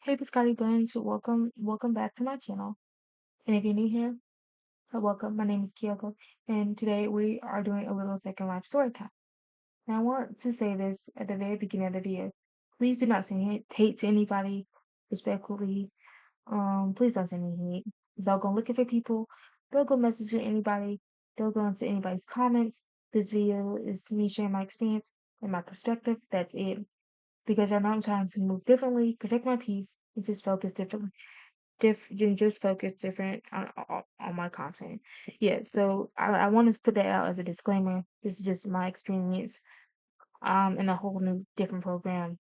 Hey, Biscotti Bunch, welcome back to my channel. And if you're new here, welcome. My name is Kyoko, and today we are doing a little second life story time. Now, I want to say this at the very beginning of the video. Please do not send hate to anybody, respectfully. Please don't send me hate. They'll go looking for people. They'll go messaging anybody. They'll go into anybody's comments. This video is me sharing my experience and my perspective. That's it. Because I know I'm trying to move differently, protect my peace, and just focus differently and just focus different on my content. Yeah, so I want to put that out as a disclaimer. This is just my experience in a whole new different program.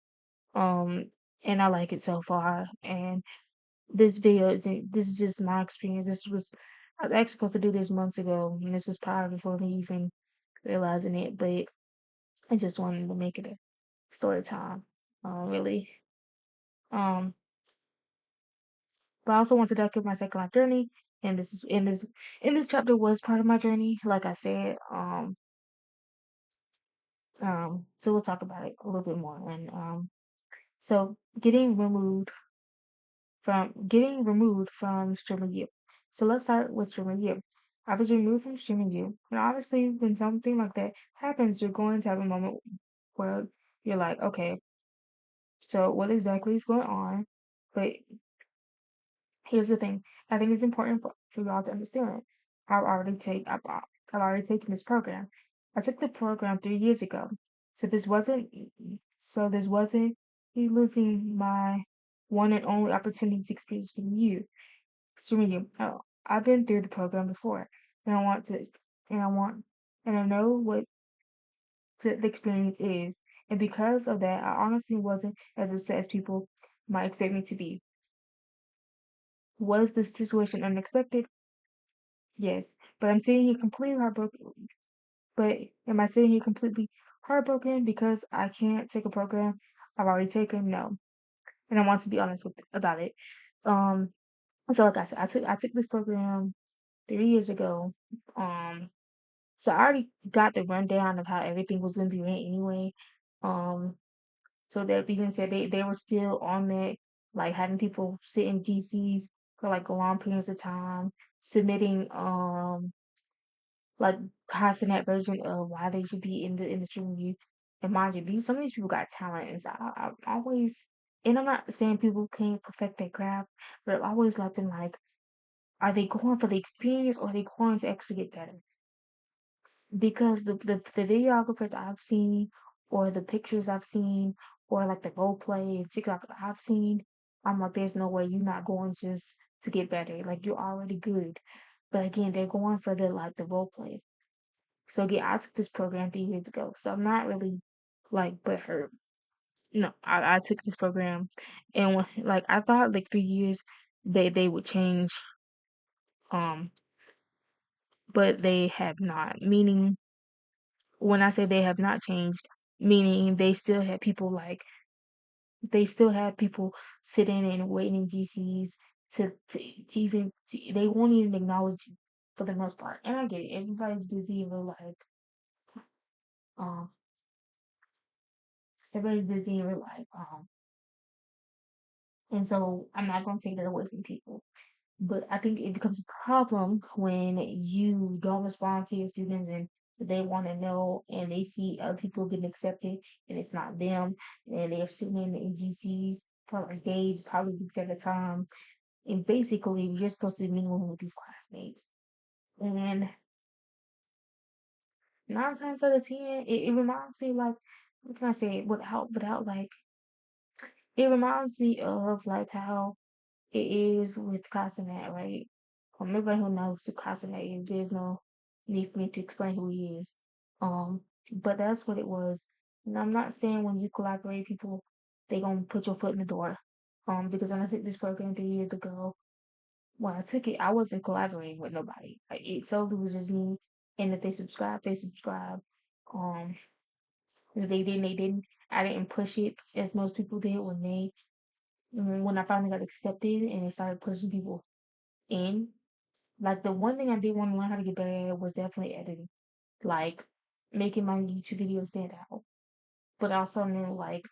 Um and I like it so far. And this is just my experience. I was actually supposed to do this months ago, and this was probably before me even realizing it, but I just wanted to make it a story time. Really. Um But I also want to document my second life journey, and this is in this chapter was part of my journey, like I said. So we'll talk about it a little bit more. And so getting removed from streaming you. So let's start with streaming you. I was removed from streaming you, and obviously, when something like that happens, you're going to have a moment where you're like, okay, so what exactly is going on? But here's the thing. I think it's important for y'all to understand. I've already taken this program. I took the program 3 years ago. So this wasn't me losing my one and only opportunity to experience from you. Oh, I've been through the program before, and and I want, and I know what the experience is. And because of that, I honestly wasn't as upset as people might expect me to be. Was this situation unexpected? Yes, but I'm sitting here completely heartbroken. But am I sitting here completely heartbroken because I can't take a program I've already taken? No, and I want to be honest about it. Um, so like I said, I took this program 3 years ago. Um, so I already got the rundown of how everything was going to be ran anyway. Um, so that being said, they were still on that, like having people sit in GCs for like long periods of time, submitting like casting that version of why they should be in the industry review. And mind you, some of these people got talent, and so I always, and I'm not saying people can't perfect their craft, but I've always like been like, are they going for the experience or are they going to actually get better? Because the videographers I've seen, or the pictures I've seen, or like the role play and TikTok I've seen, I'm like, there's no way you're not going just to get better. Like you're already good. But again, they're going for the role play. So again, I took this program 3 years ago, so I'm not really like butthurt. No, I took this program, and like I thought, like 3 years, they would change, um, but they have not. Meaning, when I say they have not changed, meaning they still have people sitting and waiting in GCs they won't even acknowledge you for the most part. And I get it, everybody's busy in real life. Um, everybody's busy in real life. And so I'm not going to take that away from people. But I think it becomes a problem when you don't respond to your students and they want to know and they see other people getting accepted and it's not them, and they're sitting in the AGCs for like days, probably weeks at a time. And basically, you're supposed to be mingling with these classmates. And 9 times out of 10, it reminds me like, what can I say, without like, it reminds me of like how it is with Casanet, right? Everybody who knows who Casanet is, there's no need for me to explain who he is. But that's what it was. And I'm not saying when you collaborate people, they gonna put your foot in the door. Because when I took this program 3 years ago, when I took it, I wasn't collaborating with nobody. Like it solely was just me. And if they subscribe, they subscribe. Um, if they didn't. I didn't push it as most people did when I finally got accepted and they started pushing people in. Like the one thing I did want to learn how to get better at was definitely editing, like making my YouTube videos stand out. But I also knew like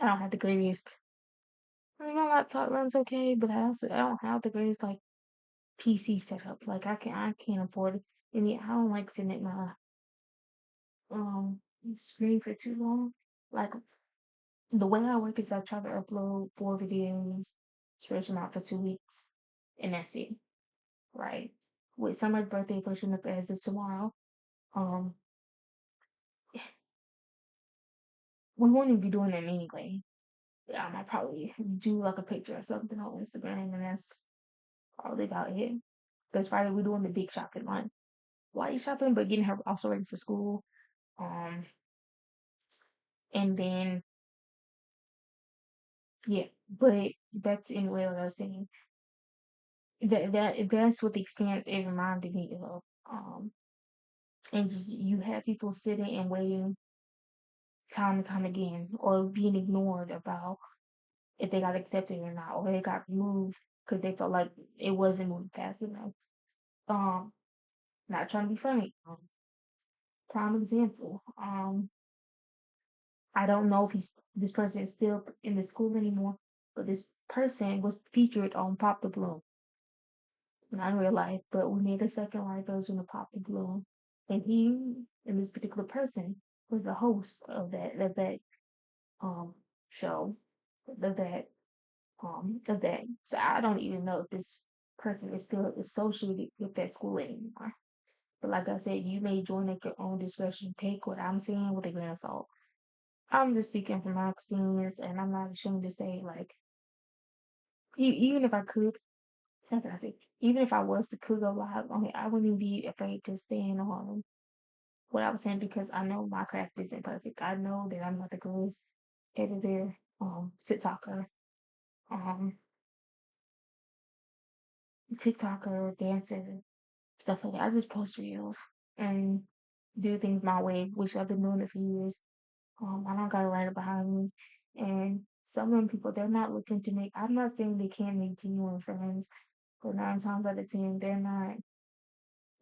I don't have the greatest I mean, my laptop runs okay, but I don't have the greatest like PC setup. Like I can't afford it. I mean, I don't like sitting at my um screen for too long. Like the way I work is I try to upload 4 videos, stretch them out for 2 weeks, and that's it. Right. With Summer's birthday pushing up as of tomorrow, um, we won't even be doing that anyway. I might probably do like a picture or something on Instagram, and that's probably about it. Because Friday we're doing the big shopping line. Why you shopping? But getting her also ready for school. Um, and then yeah. But back to anyway what I was saying. That's what the experience is reminding me of. And just you have people sitting and waiting time and time again, or being ignored about if they got accepted or not, or they got removed because they felt like it wasn't moving fast enough. Um, Not trying to be funny. Prime example. I don't know if this person is still in the school anymore, but this person was featured on Pop the Bloom. Not in real life, but we made a second life version of Pop the Bloom, and and this particular person was the host of that um show, of that event. So I don't even know if this person is still associated with that school anymore. But like I said, you may join at your own discretion. Take what I'm saying with a grain of salt. I'm just speaking from my experience, and I'm not ashamed to say, like, even if I could, how can I say, even if I was to could go live on it, I wouldn't be afraid to stand on what I was saying because I know my craft isn't perfect. I know that I'm not the greatest editor, TikToker, um, dancer, stuff like that. I just post reels and do things my way, which I've been doing it for years. I don't got a writer behind me. And some of them people, they're not looking to make, I'm not saying they can't make genuine friends, but 9 times out of 10, they're not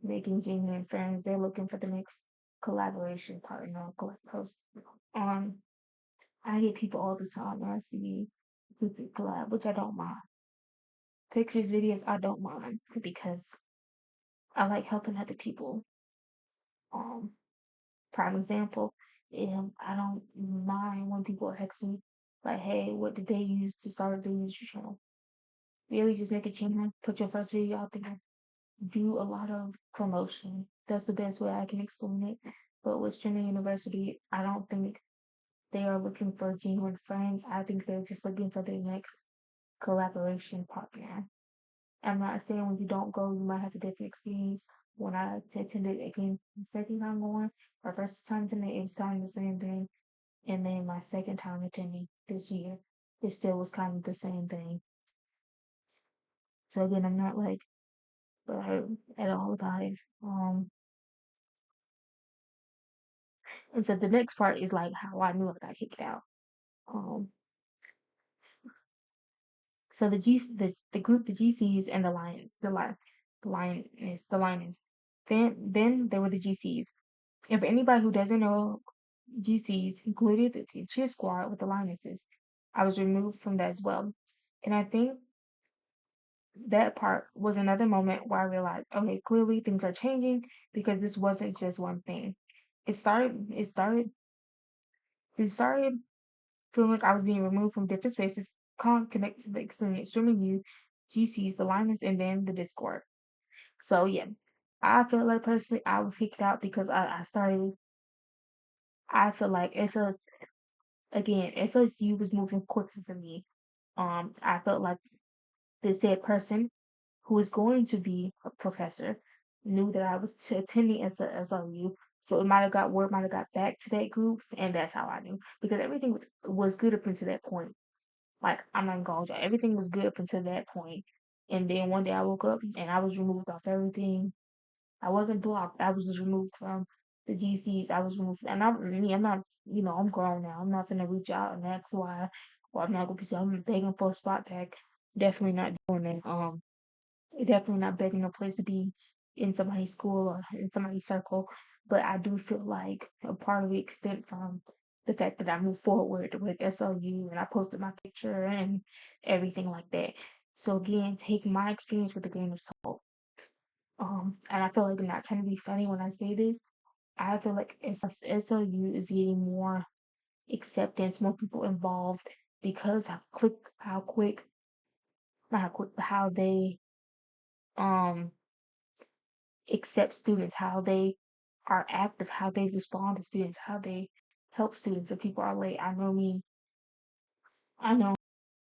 making genuine friends. They're looking for the next collaboration partner or post. Um, I get people all the time asking me if we could collab, which I don't mind. Pictures, videos, I don't mind because I like helping other people. Um, Prime example, I don't mind when people text me like, "Hey, what did they use to start the YouTube channel?" Really, just make a channel, put your first video out there, do a lot of promotion. That's the best way I can explain it. But with Streaming University, I don't think they are looking for genuine friends. I think they're just looking for their next collaboration partner. I'm not saying when you don't go, you might have a different experience. When I attended again, the second time going, or first time attending, it was kind of the same thing. And then my second time attending this year, it still was kind of the same thing. So again, I'm not like butthurt at all about it. And so the next part is like how I knew I got kicked out. Um, so the group, the GCs and the lioness. Then there were the GCs. And for anybody who doesn't know, GCs included the cheer squad with the lionesses. I was removed from that as well. And I think that part was another moment where I realized, okay, clearly things are changing because this wasn't just one thing. It started it started it started feeling like I was being removed from different spaces, can't connect to the experience, streaming you, GCs, the Linus, and then the Discord. So yeah, I feel like personally I was kicked out because I feel like SOSU was moving quicker for me. I felt like this said person who is going to be a professor knew that I was attending as a SOU. So it might have got word might have got back to that group, and that's how I knew because everything was good up until that point. Like I'm not going to everything was good up until that point, and then one day I woke up and I was removed off everything. I wasn't blocked. I was just removed from the GCs. I was removed, and I'm not, I'm grown now. I'm not gonna reach out and ask why, or I'm not gonna be saying I'm begging for a spot back. Definitely not doing that. Definitely not begging a place to be in somebody's school or in somebody's circle. But I do feel like a part of it extent from the fact that I moved forward with SLU and I posted my picture and everything like that. So again, take my experience with a grain of salt. And I feel like I'm not trying to be funny when I say this. I feel like SLU is getting more acceptance, more people involved because how quick, not how quick, but how they um accept students, how they are active, how they respond to students, how they help students if people are late. I know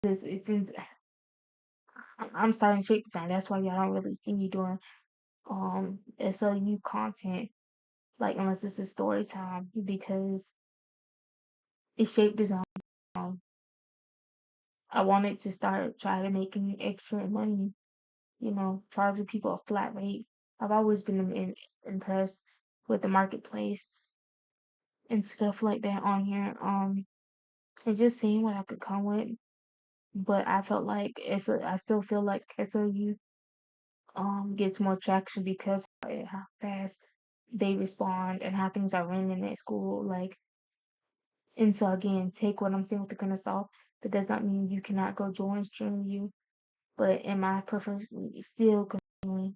it's in, I'm starting to shape design. That's why y'all don't really see me doing SLU content like unless it's a story time because it's shape design. Um, I wanted to start trying to making extra money, charging people a flat rate. I've always been impressed with the marketplace and stuff like that on here. And just seeing what I could come with. But I felt like I still feel like SOU gets more traction because of how fast they respond and how things are running at school. Like, and so again, take what I'm saying with a grain of salt. That does not mean you cannot go join stream you, but in my preference, still continuing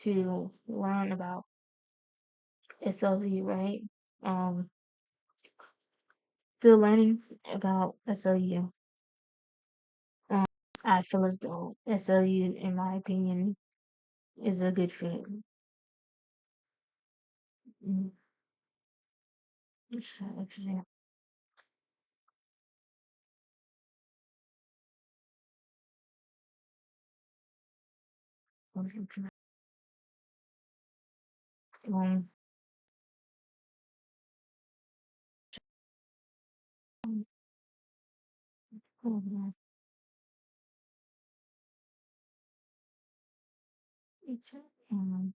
to learn about SLU, right? Um, Still learning about SLU. Um, I feel as though SLU, in my opinion, is a good fit. Mm, it's interesting. Um, um, it's um,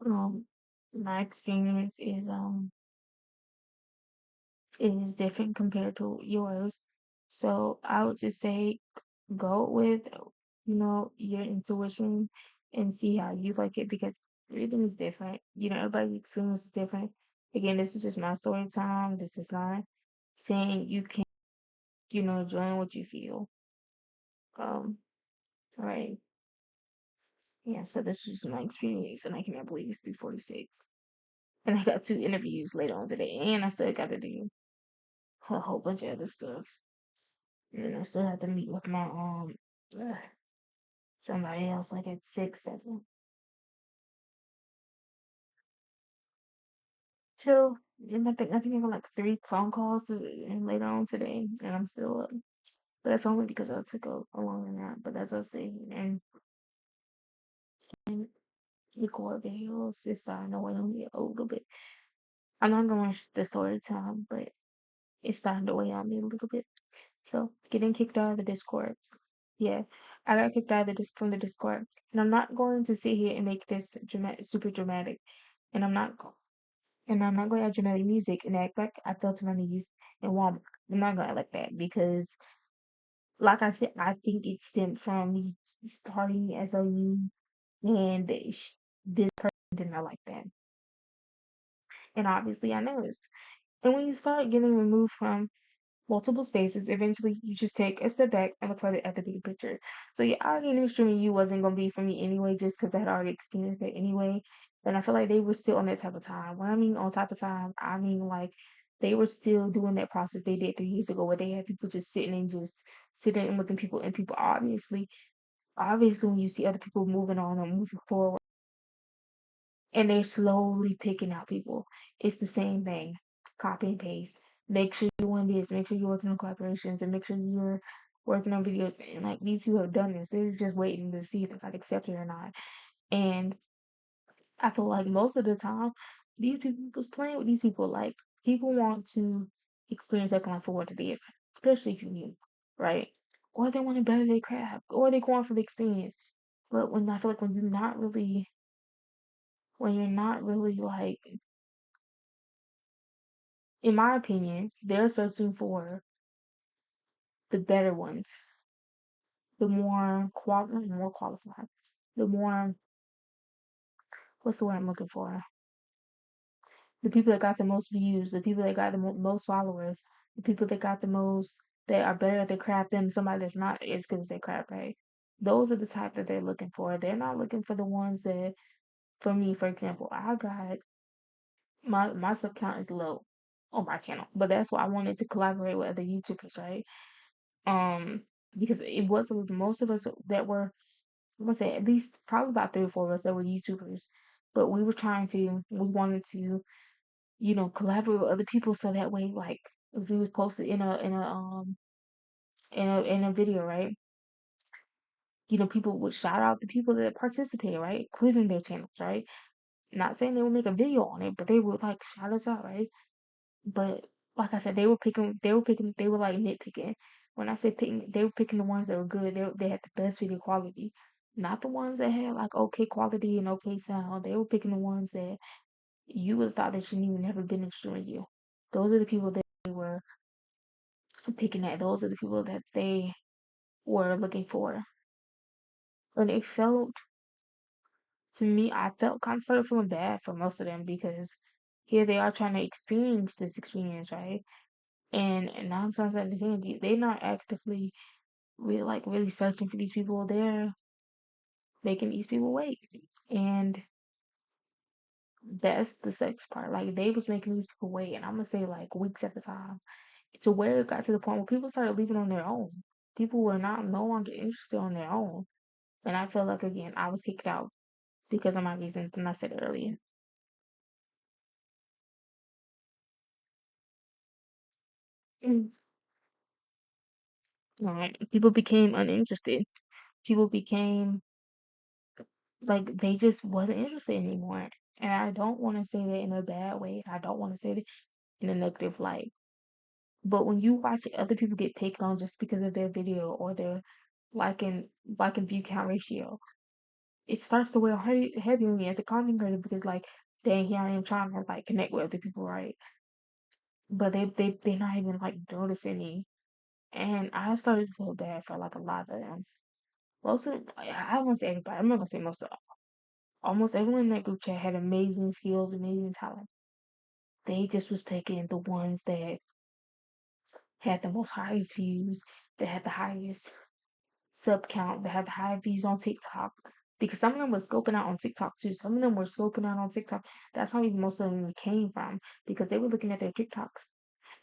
um, my experience is different compared to yours. So I would just say go with, your intuition and see how you like it because everything is different. Everybody's experience is different. Again, this is just my story time. This is not saying you can, join what you feel. Um, all right. Yeah, so this was my experience and I cannot believe it's 3:46. And I got 2 interviews later on today and I still gotta do a whole bunch of other stuff. And I still have to meet with my ugh, somebody else like at 6, 7. So and I think I got like 3 phone calls and later on today and I'm still up. But that's only because I took a longer nap. But as I say and record videos, it's starting to weigh on me a little bit. I'm not gonna rush the story time, but it's starting to weigh on me a little bit. So getting kicked out of the Discord. Yeah, I got kicked out of from the Discord, and I'm not going to sit here and make this super dramatic, and I'm not going to add dramatic music and act like I felt my knees in Walmart. I'm not going to like that because, like I think it stemmed from me starting as a new, and this person did not like that, and obviously I noticed. And when you start getting removed from multiple spaces, eventually you just take a step back and look at the big picture. So yeah, I already knew streaming you wasn't gonna be for me anyway, just because I had already experienced it anyway. And I feel like they were still on that type of time. When I mean on type of time, I mean like they were still doing that process they did 3 years ago where they had people just sitting and looking people and people obviously when you see other people moving on or moving forward and they're slowly picking out people. It's the same thing. Copy and paste. Make sure you're doing this. Make sure you're working on collaborations and make sure you're working on videos. And like these people have done this. They're just waiting to see if they got accepted or not. And I feel like most of the time, these people was playing with these people. Like people want to experience that kind of for what it is, especially if you're new, right? Or they want to better their craft, or they going for the experience. But when I feel like when you're not really like in my opinion, they're searching for the better ones, the more qualified, the more, what's the word I'm looking for? The people that got the most views, the people that got the most followers, the people that got the most, that are better at their craft than somebody that's not as good as their craft, right? Those are the type that they're looking for. They're not looking for the ones that, for me, for example, I got my sub count is low on my channel, but that's why I wanted to collaborate with other YouTubers, right? Um, because it was most of us that were, I'm gonna say at least probably about 3 or 4 of us that were YouTubers, but we wanted to, collaborate with other people so that way, like, if we was posted in a video, right? People would shout out the people that participated, right? Including their channels, right? Not saying they would make a video on it, but they would like shout us out, right? But like I said, they were like nitpicking. When I say picking, they were picking the ones that were good. They had the best video quality, not the ones that had like okay quality and okay sound. They were picking the ones that you would have thought that shouldn't even never been in studio. Those are the people that they were picking at. Those are the people that they were looking for. And it felt to me, I felt kind of started feeling bad for most of them because here they are trying to experience this experience, right? And 9 times out of 10, they're not actively really searching for these people. They're making these people wait, and that's the sex part. Like they was making these people wait, and I'm gonna say like weeks at a time, to where it got to the point where people started leaving on their own. People were not no longer interested on their own, and I feel like again I was kicked out because of my reasons, and I said it earlier. Mm. People became uninterested. People became like they just wasn't interested anymore. And I don't want to say that in a bad way. I don't want to say that in a negative light. But when you watch other people get picked on just because of their video or their liking view count ratio, it starts to weigh heavy on me as a content creator because like, dang, here I am trying to like connect with other people, right? But they're not even like noticing me. And I started to feel bad for like a lot of them. Most of I won't say everybody, I'm not gonna say most of almost everyone in that group chat had amazing skills, amazing talent. They just was picking the ones that had the most highest views, that had the highest sub count, that had the high views on TikTok. Because some of them were scoping out on TikTok too. Some of them were scoping out on TikTok. That's how even most of them came from. Because they were looking at their TikToks.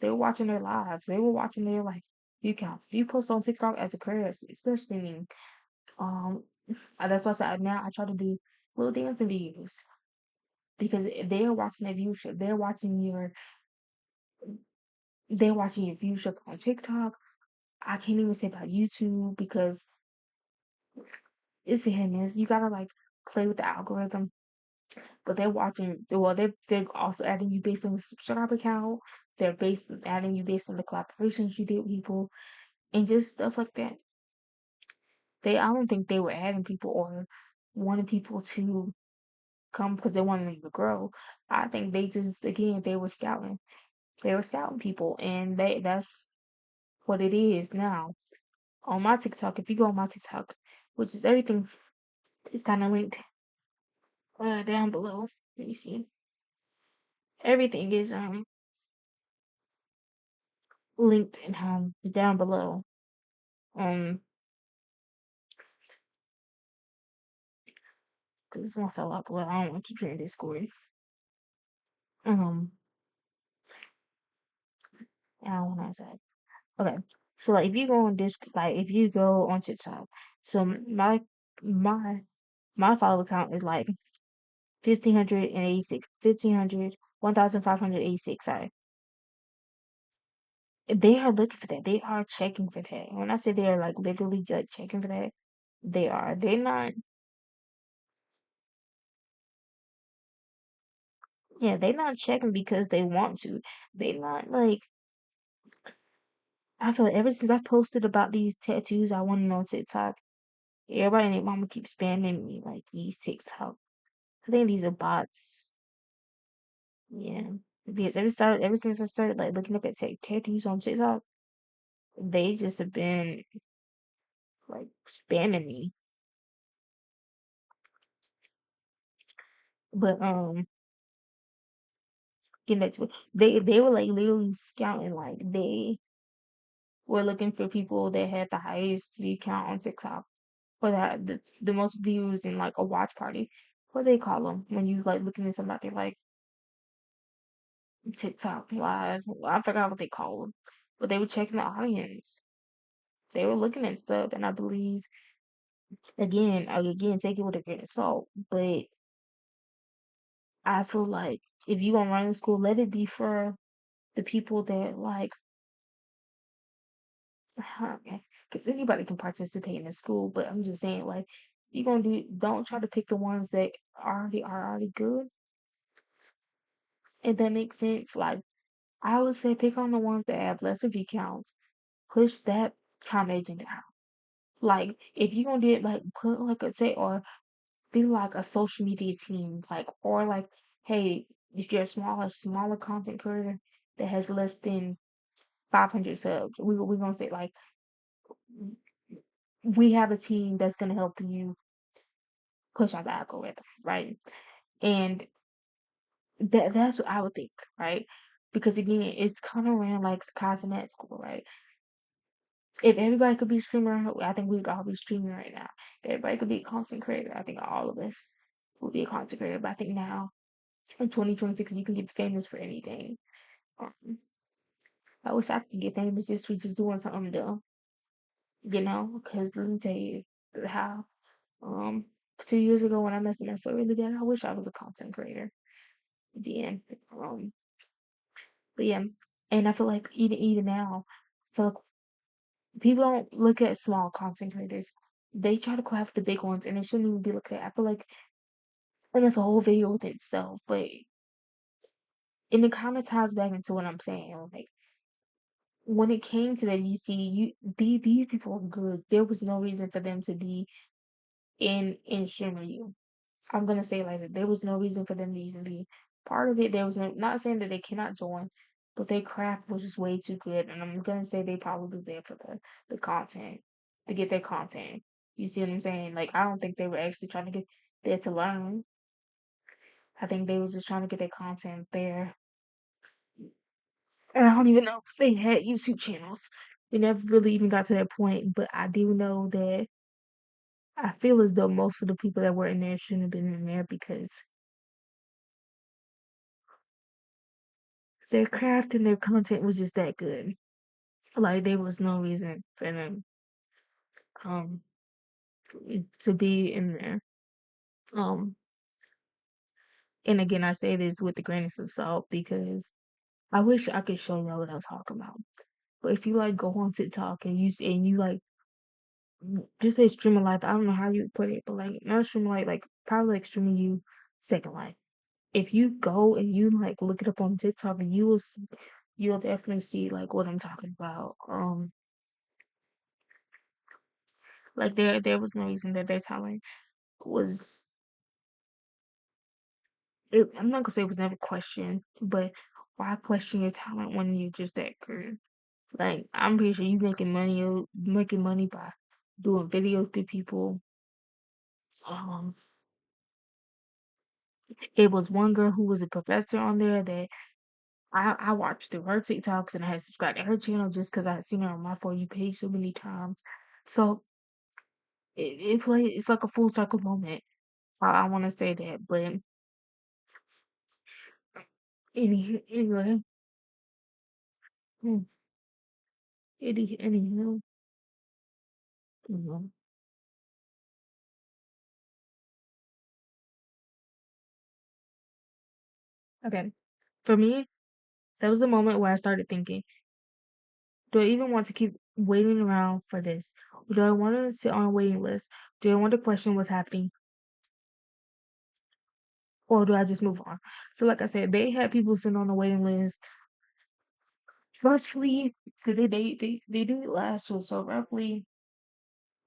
They were watching their lives. They were watching their like view counts. If you post on TikTok as a career, especially me, um, that's why I said now I try to do little dancing videos because they're watching their viewership. They're watching your viewership on TikTok. I can't even say about YouTube because it's a hit and miss. You gotta like play with the algorithm. But they're watching. Well, they're also adding you based on the subscriber count. They're based adding you based on the collaborations you did with people and just stuff like that. I don't think they were adding people or wanting people to come because they wanted them to grow. I think they just again they were scouting. They were scouting people, and that's what it is now. On my TikTok, if you go on my TikTok, which is everything is kind of linked down below. Let me see. Everything is linked and down below. Um, because once I lock well, I don't want to keep hearing Discord. Um, I don't want to say. Okay, so like if you go on Disc, like if you go on TikTok, so my my follower count is like 1,586, 1,500, 1,586. Sorry, they are looking for that. They are checking for that. When I say they are like literally just checking for that, they are. They're not. Yeah, they're not checking because they want to. They not like. I feel like ever since I posted about these tattoos I wanted on TikTok, everybody and their mama keeps spamming me like these TikTok. I think these are bots. Yeah, because ever since I started like looking up at tattoos on TikTok, they just have been like spamming me. But getting back to it, they were like literally scouting, like they were looking for people that had the highest view count on TikTok or that the most views in like a watch party. What they call them when you like looking at somebody like TikTok live. I forgot what they call them, but they were checking the audience. They were looking at stuff, and I believe again, take it with a grain of salt. But I feel like if you gonna run the school, let it be for the people that like, because anybody can participate in the school. But I'm just saying, like, you gonna don't try to pick the ones that already good. If that makes sense, like I would say, pick on the ones that have lesser view counts. Push that count agent down. Like if you're gonna do it, like put like a say or be like a social media team, like or like, hey, if you're a smaller content creator that has less than 500 subs, we're gonna say like we have a team that's gonna help you push out the algorithm, right? And that's what I would think, right? Because again, it's kind of ran like content at school, right? If everybody could be a streamer, I think we would all be streaming right now. If everybody could be a content creator, I think all of us would be a content creator. But I think now in 2026, you can get famous for anything. Um, I wish I could get famous just for just doing something dumb, because let me tell you how, um, 2 years ago when I messed up my foot really bad, I wish I was a content creator. Then, but yeah, and I feel like even now, I feel like people don't look at small content creators. They try to clap the big ones, and it shouldn't even be looked at. I feel like, and it's a whole video within itself. But and it kind of ties back into what I'm saying. Like when it came to that, you see, these people are good. There was no reason for them to be in Shimmer U. I'm gonna say it like that. There was no reason for them to even be part of it. There was no, not saying that they cannot join, but their craft was just way too good. And I'm gonna say they probably there for the content, to get their content. You see what I'm saying? Like I don't think they were actually trying to get there to learn. I think they were just trying to get their content there. And I don't even know if they had YouTube channels. We never really even got to that point, but I do know that I feel as though most of the people that were in there shouldn't have been in there because their craft and their content was just that good. Like there was no reason for them um to be in there. Um and again I say this with the grains of salt because I wish I could show y'all what I was talking about. But if you like go on TikTok and you like just say streaming life, I don't know how you would put it, but like not streaming life, like probably like streaming you second life. If you go and you like look it up on TikTok, and you'll definitely see like what I'm talking about. Like there was no reason that their talent was. I'm not gonna say it was never questioned, but why question your talent when you're just that good? Like I'm pretty sure you making money by doing videos with people. Um, it was one girl who was a professor on there that I watched through her TikToks and I had subscribed to her channel just because I had seen her on my For You page so many times. So it's like a full circle moment. I want to say that, but anyway, hmm, anywho, mhm. Okay. For me, that was the moment where I started thinking, do I even want to keep waiting around for this? Or do I want to sit on a waiting list? Do I want to question what's happening? Or do I just move on? So like I said, they had people sitting on the waiting list roughly, because they do it last year, so roughly,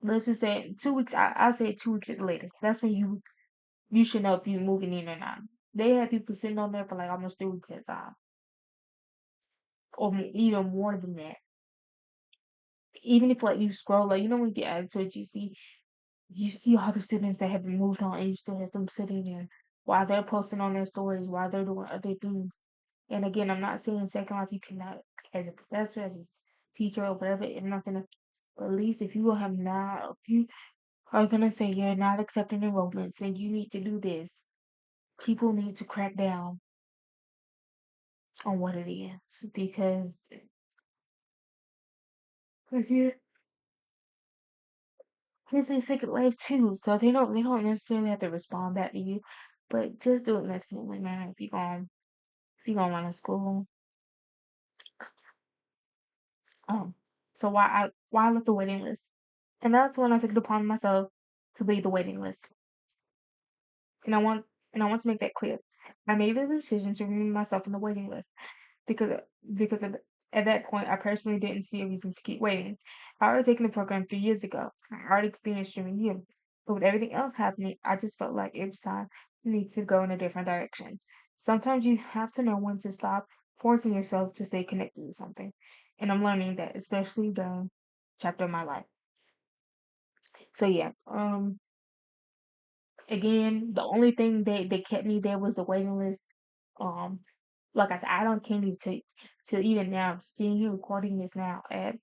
let's just say 2 weeks. I say 2 weeks at the latest. That's when you should know if you're moving in or not. They had people sitting on there for like almost 3 weeks at a time, or even more than that. even if like you scroll, like you know when you get added to it, you see all the students that have been moved on, and you still have them sitting there while they're posting on their stories, while they're doing other things. And again, I'm not saying Second Life you cannot, as a professor, as a teacher, or whatever, and nothing. But at least if you have not, if you are gonna say you're not accepting enrollments and you need to do this, people need to crack down on what it is because if you here's a Second Life too, so they don't necessarily have to respond back to you, but just do it mentally, man. If you gonna run a school, um, so why let the waiting list? And that's when I took it upon myself to lead the waiting list. And I want and I want to make that clear. I made the decision to remove myself from the waiting list because because of, at that point I personally didn't see a reason to keep waiting. I already taken the program 3 years ago. I already experienced streaming you. But with everything else happening, I just felt like it was time for me to go in a different direction. Sometimes you have to know when to stop forcing yourself to stay connected to something. And I'm learning that, especially during chapter of my life. So yeah, again, the only thing that kept me there was the waiting list. Um, like I said, I don't can't even till even now. I'm sitting here recording this now at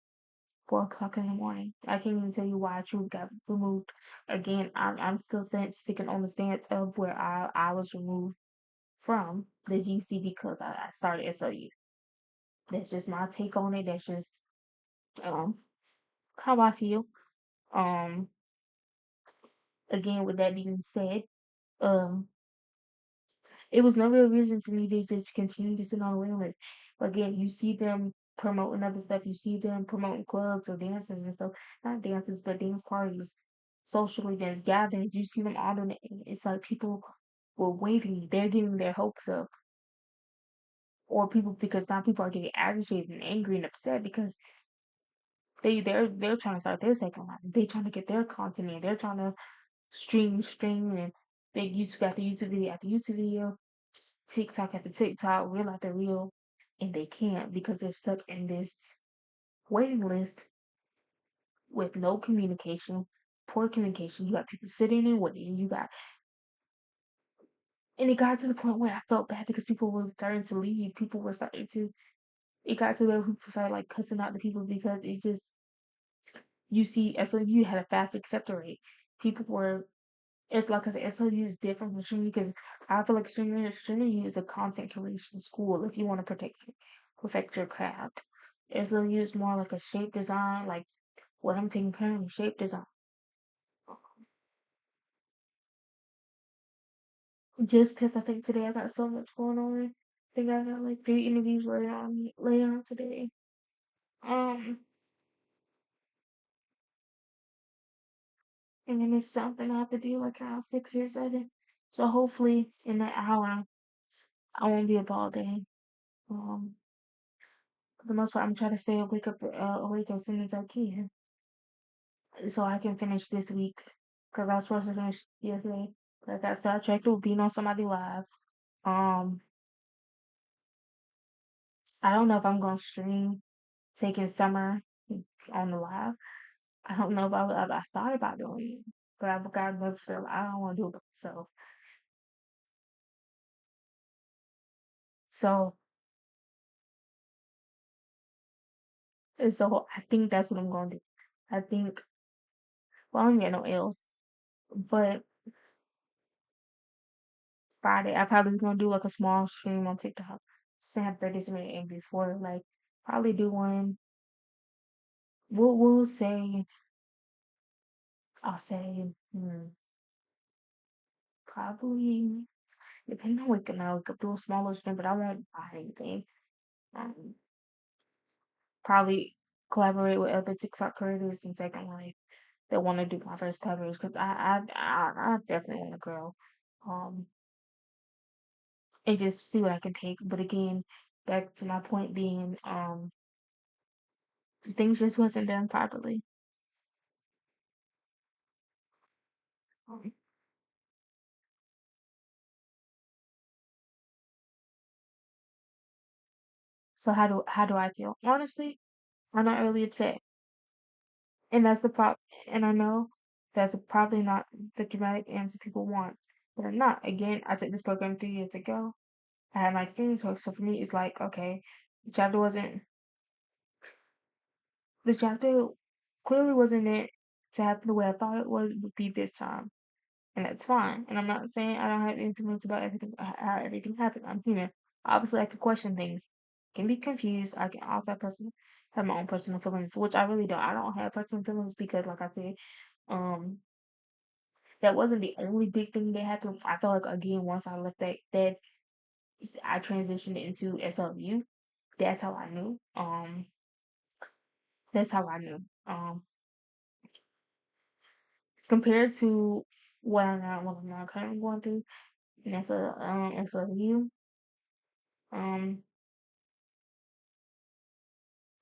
4 o'clock in the morning. I can't even tell you why I truly got removed. Again, I'm still sticking on the stance of where I was removed from the GC because I started SOU. That's just my take on it. That's just um how I feel. Um, again, with that being said, um it was no real reason for me to just continue to sit on the waiting list. But again, you see them promoting other stuff. You see them promoting clubs or dances and stuff. Not dances, but dance parties, social events, gatherings. You see them all doing it. It's like people were waiting. They're getting their hopes up. Or people, because now people are getting agitated and angry and upset because they're trying to start their second life. They're trying to get their content in. They're trying to stream, and they YouTube after YouTube video after YouTube video, TikTok after TikTok, reel after reel, and they can't because they're stuck in this waiting list with no communication, poor communication. You got people sitting and waiting. And it got to the point where I felt bad because people were starting to leave. People were starting to, it got to where people started like cussing out the people because it just, you see, SOU had a fast acceptor rate. People were It's like I said, SLU is different from streaming because I feel like streaming is a content creation school if you want to perfect your craft. SLU is more like a shape design, like what I'm taking currently, shape design. Just because I think today I got so much going on. I think I got like 3 interviews later on today. Um, and then it's something I have to do like around 6 or 7. So hopefully in that hour I won't be up all day. Um, for the most part, I'm trying to stay awake as soon as I can, so I can finish this week's. Cause I was supposed to finish yesterday, but I got sidetracked with being on somebody live. Um, I don't know if I'm gonna stream taking summer on the live. I don't know if I thought about doing it, but I've got nervous. So I don't want to do it myself. So, and so I think that's what I'm gonna do. I think, well, I don't get no else, but Friday I probably gonna do like a small stream on TikTok. Just to have 30 minutes in before, like probably do one. We'll say I'll say probably depending on what I wake up do a smaller stream, but I won't buy anything. Um, probably collaborate with other TikTok creators in Second Life that want to do my first coverage because I definitely want to grow, um, and just see what I can take. But again, back to my point being, things just wasn't done properly. Um, So how do I feel? Honestly, I'm not really upset. And that's the and I know that's probably not the dramatic answer people want, but I'm not. Again, I took this program 3 years ago. I had my experience, so for me, it's like, okay, the chapter wasn't, the chapter clearly wasn't meant to happen the way I thought it would be this time. And that's fine. And I'm not saying I don't have any feelings about everything, how everything happened. I'm human. Obviously, I can question things, can be confused. I can also have my own personal feelings, which I really don't. I don't have personal feelings because, like I said, um, that wasn't the only big thing that happened. I felt like again once I left that I transitioned into SLU. That's how I knew. That's how I knew. Compared to what I'm not currently going through, and that's a SLU. Um,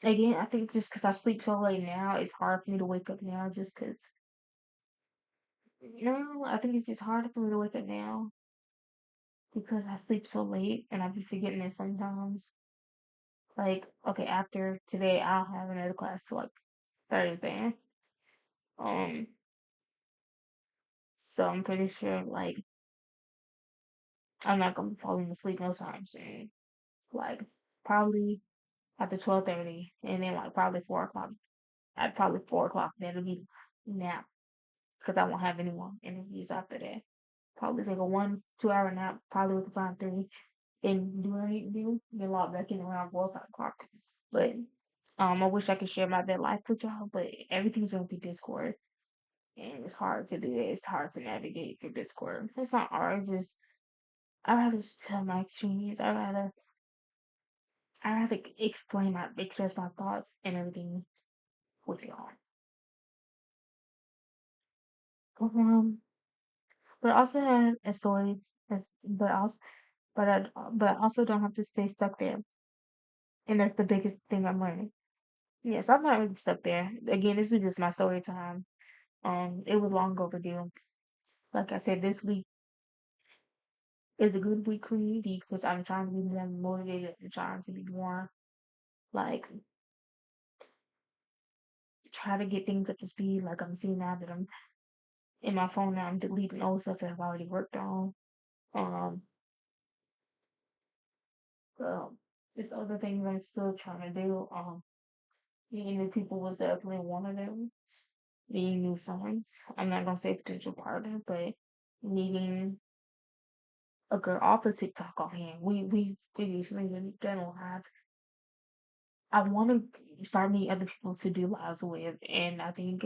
Again, I think just because I sleep so late now, it's hard for me to wake up now. Just because, no, I think it's just harder for me to wake up now because I sleep so late, and I be forgetting it sometimes. Like, okay, after today, I'll have another class till like Thursday. Um, so I'm pretty sure like I'm not gonna be falling asleep no time soon. Like probably after 12:30, and then like probably 4 o'clock. At probably 4 o'clock, then it'll be nap because I won't have any more interviews after that. Probably take a 1 2 hour nap. Probably we can find three and do what I need to do. Then log back in around 4 o'clock. But I wish I could share my that life with y'all, but everything's gonna be Discord. And it's hard to do it. It's hard to navigate through Discord. It's not hard. Just I rather just tell my experience. I rather express my thoughts and everything with y'all. Um, but I also have a story. But I also don't have to stay stuck there, and that's the biggest thing I'm learning. Yes, I'm not really stuck there. Again, this is just my story time. It was long overdue. Like I said, this week is a good week for me because I'm trying to be more motivated and trying to be more like try to get things up to speed. Like I'm seeing now that I'm in my phone now, I'm deleting old stuff that I've already worked on. Um, so just other things I'm still trying to do. Meeting new people was definitely one of them. Meeting new friends. I'm not gonna say potential partner, but meeting a girl off of TikTok on here. We recently done a live. I want to start meeting other people to do lives with, and I think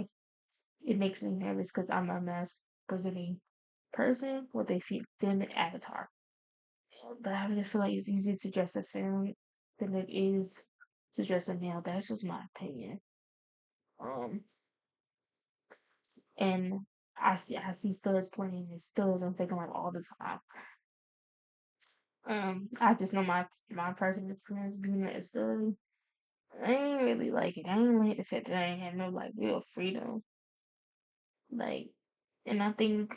it makes me nervous because I'm a mask presenting person with a feminine avatar. But I just feel like it's easier to dress a feminine than it is to dress a male. That's just my opinion. Um, and I see studs playing and studs on taking like all the time. I just know my personal experience being a stud. I ain't really like it. I ain't like the fact that I ain't have no like real freedom. Like, and I think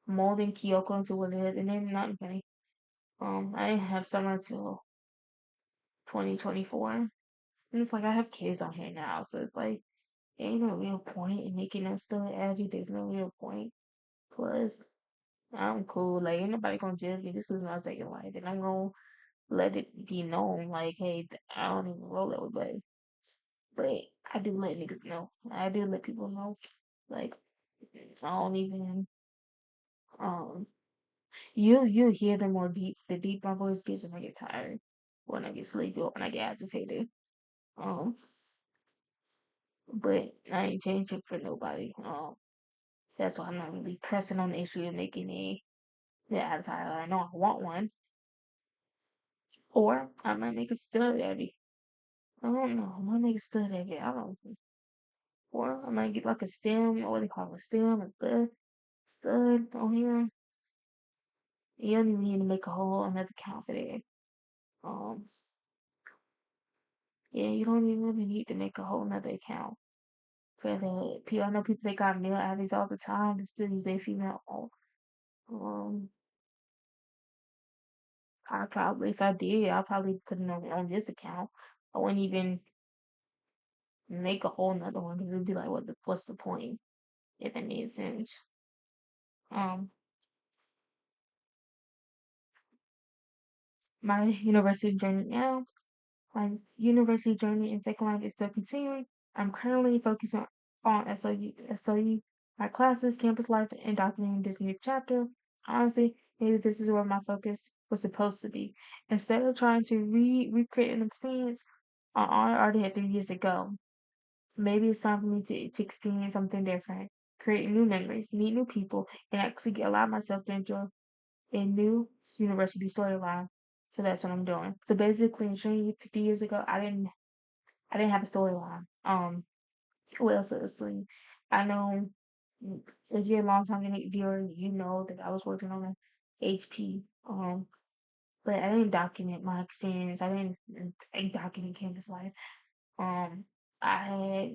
molding Kyoko into what it is, and then not funny. I didn't have summer until 2024, and it's like I have kids on here now, so it's like ain't no real point in making them stud Abby. There's no real point. Plus, I'm cool. Like, ain't nobody gonna judge me. This is my second life, and I'm gonna let it be known, like, hey, I don't even roll that way, but I do let niggas know. I do let people know. Like, I don't even um you hear the deep my voice gets when I get tired, when I get sleepy, or when I get agitated. Um, but I ain't changing for nobody. That's why I'm not really pressing on the issue of making the avatar. I know I want one, or I might make a stud Abby. I don't know. I might make a stud Abby. I don't know. Or I might get like a stem, or what they call it, a stem, a stud on here. You don't even need to make a whole another account for that. Um, yeah, you don't even really need to make a whole another account for that. I know people that got male ads all the time and still use their female. Um, I probably, if I did, I'll probably put it on this account. I wouldn't even make a whole nother one because it'd be like, what's the point if it made sense? Um, my university journey now, my university journey in Second Life is still continuing. I'm currently focusing on SOU, my classes, campus life, and documenting this new chapter. Honestly, maybe this is where my focus was supposed to be. Instead of trying to recreate an experience I already had 3 years ago, maybe it's time for me to experience something different, create new memories, meet new people, and actually allow myself to enjoy a new university storyline. So that's what I'm doing. So basically, showing you 50 years ago, I didn't have a storyline. Well, seriously, I know if you're a long time viewer, you know that I was working on a HP. But I didn't document my experience. I didn't document campus life. I had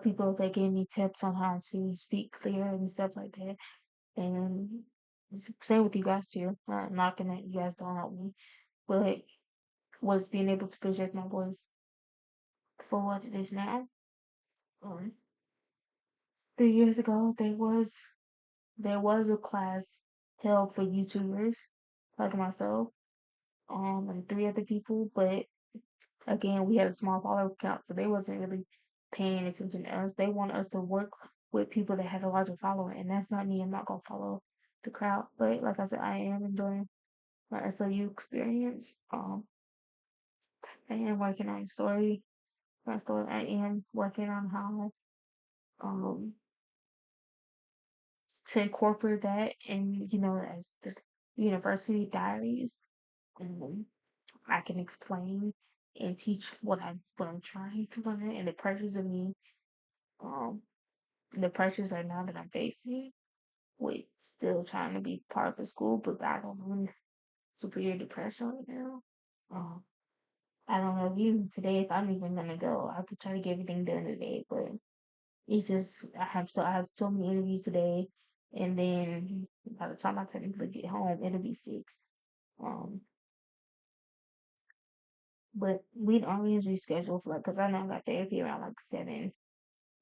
people that gave me tips on how to speak clear and stuff like that. And same with you guys too. Not knocking it, you guys don't help me, but was being able to project my voice for what it is now. Um, 3 years ago, there was a class held for YouTubers like myself, and three other people, but again, we had a small follower count, so they wasn't really paying attention to us. They want us to work with people that had a larger following, and that's not me. I'm not gonna follow the crowd. But like I said, I am enjoying my SOU experience. I am working on my story. I am working on how um to incorporate that and as the university diaries. Um, I can explain and teach what I'm trying to learn and the pressures of me um the pressures right now that I'm facing with still trying to be part of the school, but I don't know severe depression right now. Um, I don't know even today if I'm even gonna go. I could try to get everything done today, but it's just I have so many interviews today, and then by the time I technically get home, it'll be 6. Um, but we'd always reschedule for because I know I got therapy around like 7.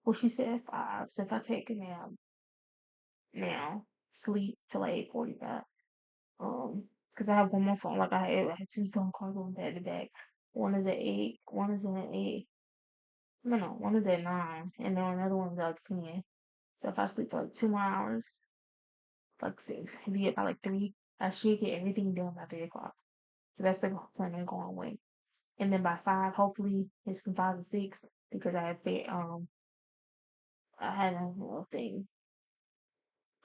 Well, she said 5, so if I take a nap now, sleep till like 8:45. Because I have one more phone. Like I have 2 phone calls on back to back. One is at 8. One is at 8. No, one is at 9, and then another one's at like 10. So if I sleep for like 2 more hours, like 6, and be up by like 3, I should get everything done by 3 o'clock. So that's the plan I'm going with. And then by 5, hopefully it's from 5 to 6 because I had a little thing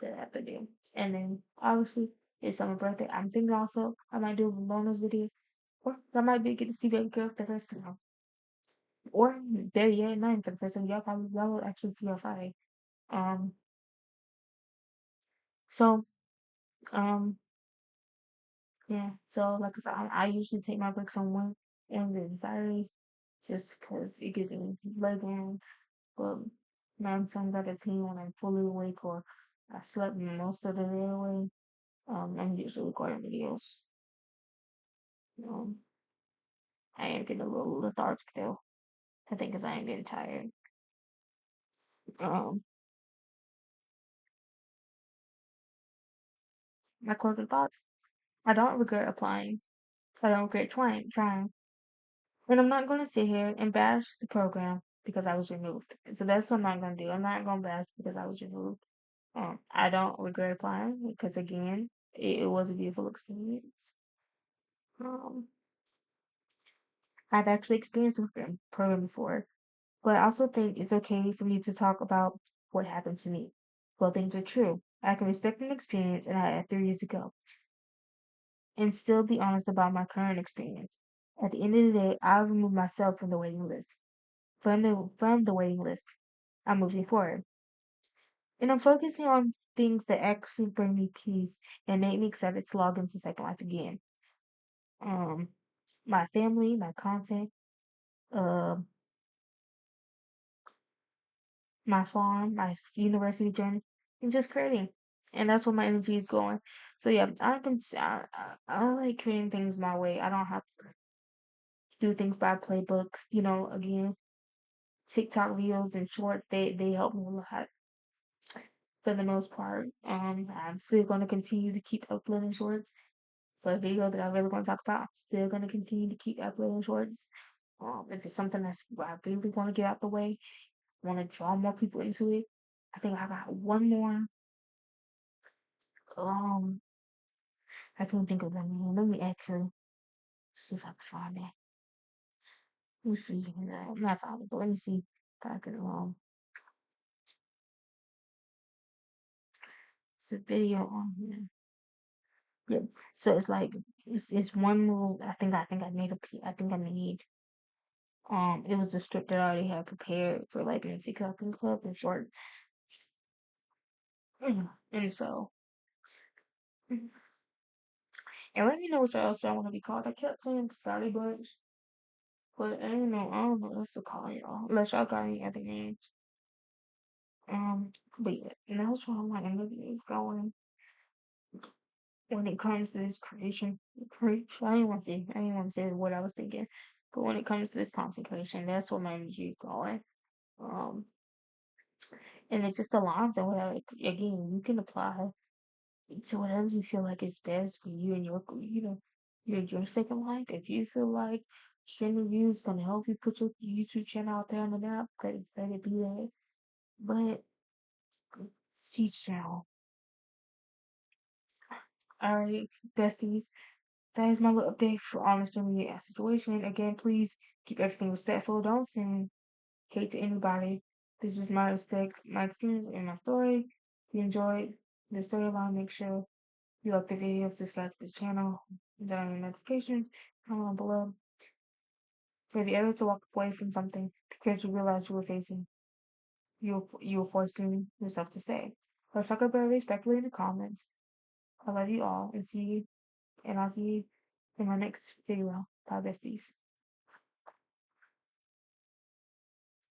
that I have to do. And then obviously it's my birthday. I'm thinking also I might do a bonus video, or I might be get to see baby girl for the first time, or better yet, not even for the first time. Y'all will actually see her Friday. Um, so um, yeah. So like I said, I usually take my breaks on one and then Saturdays just because it gives me playground. But 9 times out of 10, when I'm fully awake or I slept most of the day away, I'm usually recording videos. Um, I am getting a little lethargic though. I think because I am getting tired. Um, my closing thoughts. I don't regret applying. I don't regret trying. And I'm not going to sit here and bash the program because I was removed. So that's what I'm not going to do. I'm not going to bash because I was removed. I don't regret applying because again, it was a beautiful experience. Um, I've actually experienced the program before, but I also think it's okay for me to talk about what happened to me. Well, things are true. I can respect an experience and I had 3 years ago and still be honest about my current experience. At the end of the day, I'll remove myself from the waiting list. From the waiting list. I'm moving forward. And I'm focusing on things that actually bring me peace and make me excited to log into Second Life again. Um, my family, my content, uh, my farm, my university journey, and just creating. And that's where my energy is going. So yeah, I like creating things my way. I don't have to do things by playbook, again. TikTok videos and shorts, they help me a lot for the most part. I'm still going to continue to keep uploading shorts. For a video that I really want to talk about, I'm still going to continue to keep uploading shorts. If it's something that's I really want to get out the way, want to draw more people into it. I think I got one more. Um, I can't think of the name. Let me actually see if I can find it. Let me see. No, I'm not find it, but let me see if I can. It's a video on here. Yep. So it's like it's one little. I think I made I think I made. It was the script that I already had prepared for like Nancy Couples Club in short. And so, and let me know what else I want to be called. I kept saying Sorry Bugs, but I don't know what else to call y'all. Unless y'all got any other names. But yeah, and that's where my interview is going when it comes to this creation. I didn't want to say what I was thinking, but when it comes to this content creation, that's where my energy is going. Um, and it just aligns and whatever. Again, you can apply to whatever you feel like is best for you and your second life. If you feel like streaming views is gonna help you put your YouTube channel out there on the map, let it be that. But teach channel. Alright, besties. That is my little update for on the streaming media situation. Again, please keep everything respectful. Don't send hate to anybody. This is my respect, my experience, and my story. If you enjoyed the storyline, make sure you like the video, subscribe to the channel, turn on your notifications, comment below. If you ever to walk away from something because you realize you were facing, you were forcing yourself to stay. Let's talk about it respectfully in the comments. I love you all and I'll see you in my next video. Bye besties.